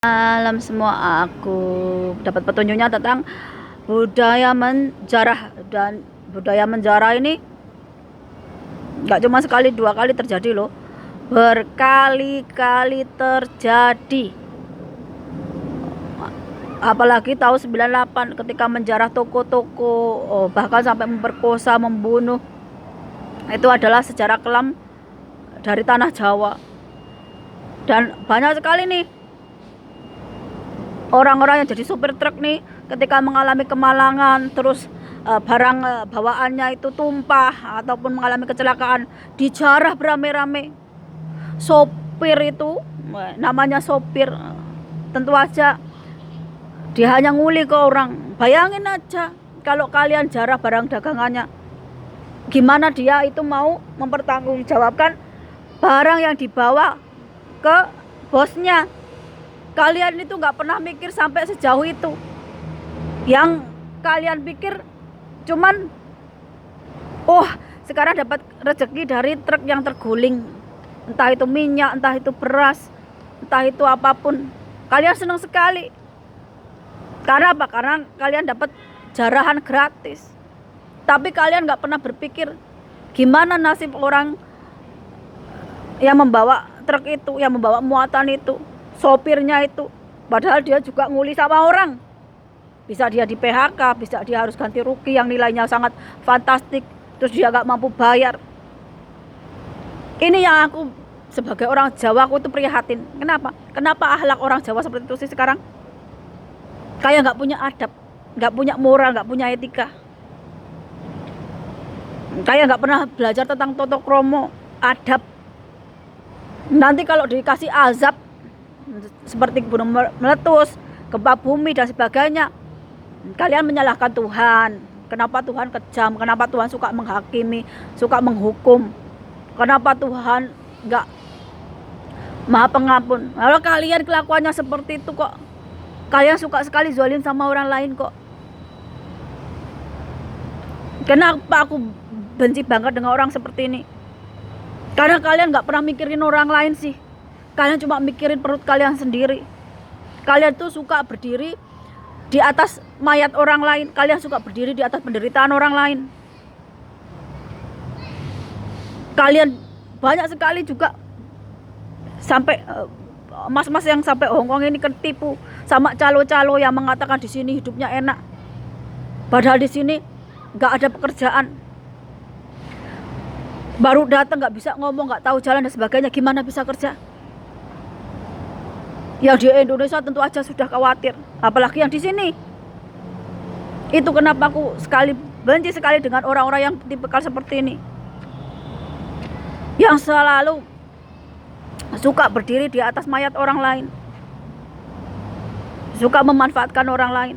Malam semua, aku dapat petunjuknya tentang budaya menjarah, dan budaya menjarah ini nggak cuma sekali dua kali terjadi loh, berkali-kali terjadi. Apalagi tahun 98 ketika menjarah toko-toko, bahkan sampai memperkosa, membunuh. Itu adalah sejarah kelam dari tanah Jawa, dan banyak sekali nih orang-orang yang jadi supir truk nih ketika mengalami kemalangan, terus barang bawaannya itu tumpah ataupun mengalami kecelakaan, dijarah beramai-ramai. Sopir itu, namanya sopir, tentu aja dia hanya nguli ke orang. Bayangin aja kalau kalian jarah barang dagangannya, gimana dia itu mau mempertanggungjawabkan barang yang dibawa ke bosnya. Kalian itu nggak pernah mikir sampai sejauh itu. Yang kalian pikir cuman, sekarang dapat rezeki dari truk yang terguling, entah itu minyak, entah itu beras, entah itu apapun. Kalian senang sekali. Karena apa? Karena kalian dapat jarahan gratis. Tapi kalian nggak pernah berpikir gimana nasib orang yang membawa truk itu, yang membawa muatan itu, sopirnya itu. Padahal dia juga nguli sama orang. Bisa dia di PHK, bisa dia harus ganti rugi yang nilainya sangat fantastik, terus dia gak mampu bayar. Ini yang aku sebagai orang Jawa, aku tuh prihatin. Kenapa akhlak orang Jawa seperti itu sih sekarang? Kayak gak punya adab, gak punya moral, gak punya etika. Kayak gak pernah belajar tentang tata krama, adab. Nanti kalau dikasih azab seperti gunung meletus, gempa bumi dan sebagainya, kalian menyalahkan Tuhan. Kenapa Tuhan kejam? Kenapa Tuhan suka menghakimi, suka menghukum? Kenapa Tuhan nggak maha pengampun? Kalau kalian kelakuannya seperti itu kok, kalian suka sekali zalim sama orang lain kok. Kenapa aku benci banget dengan orang seperti ini? Karena kalian nggak pernah mikirin orang lain sih. Kalian cuma mikirin perut kalian sendiri. Kalian tuh suka berdiri di atas mayat orang lain. Kalian suka berdiri di atas penderitaan orang lain. Kalian banyak sekali juga sampai mas-mas yang sampai Hongkong ini ketipu sama calo-calo yang mengatakan di sini hidupnya enak. Padahal di sini nggak ada pekerjaan. Baru datang nggak bisa ngomong, nggak tahu jalan dan sebagainya. Gimana bisa kerja? Yang di Indonesia tentu aja sudah khawatir, apalagi yang di sini. Itu kenapa aku benci sekali dengan orang-orang yang tipikal seperti ini, yang selalu suka berdiri di atas mayat orang lain, suka memanfaatkan orang lain.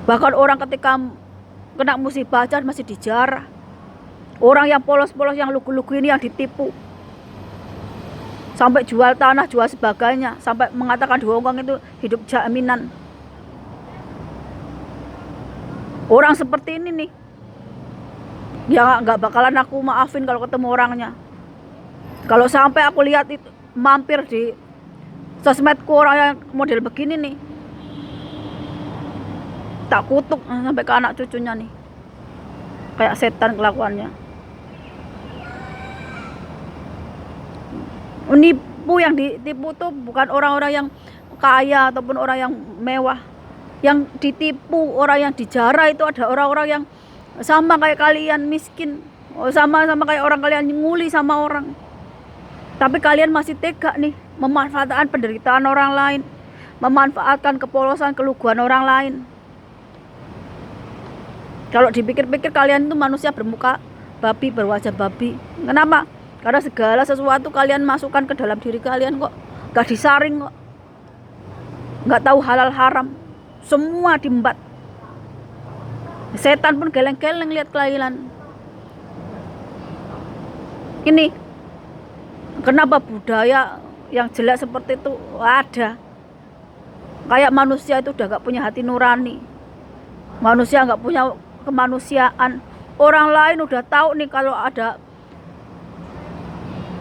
Bahkan orang ketika kena musibah aja masih dijarah. Orang yang polos-polos, yang lugu-lugu ini yang ditipu, sampai jual tanah, jual sebagainya, sampai mengatakan di Hongkong itu hidup jaminan. Orang seperti ini nih, ya nggak bakalan aku maafin kalau ketemu orangnya. Kalau sampai aku lihat itu mampir di sosmedku orang yang model begini nih, tak kutuk sampai ke anak cucunya nih. Kayak setan kelakuannya. Nipu, yang ditipu tuh bukan orang-orang yang kaya ataupun orang yang mewah. Yang ditipu, orang yang dijarah itu ada orang-orang yang sama kayak kalian, miskin. Sama kayak orang, kalian nguli sama orang. Tapi kalian masih tega nih memanfaatkan penderitaan orang lain, memanfaatkan kepolosan, keluguan orang lain. Kalau dipikir-pikir kalian itu manusia bermuka babi, berwajah babi. Kenapa? Karena segala sesuatu kalian masukkan ke dalam diri kalian kok. Gak disaring kok. Gak tahu halal haram. Semua diembat. Setan pun geleng-geleng lihat kalian. Ini kenapa budaya yang jelek seperti itu ada? Kayak manusia itu udah gak punya hati nurani. Manusia gak punya kemanusiaan. Orang lain udah tahu nih kalau ada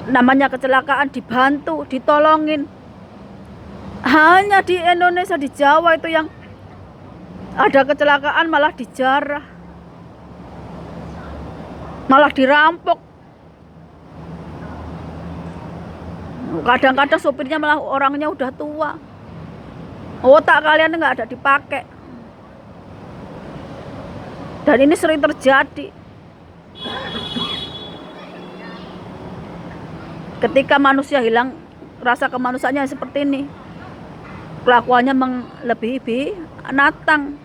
namanya kecelakaan, dibantu, ditolongin. Hanya di Indonesia, di Jawa itu yang ada kecelakaan malah dijarah, malah dirampok. Kadang-kadang sopirnya malah orangnya udah tua. Otak kalian nggak ada dipakai. Dan ini sering terjadi. Ketika manusia hilang rasa kemanusiaannya seperti ini, kelakuannya melebihi binatang.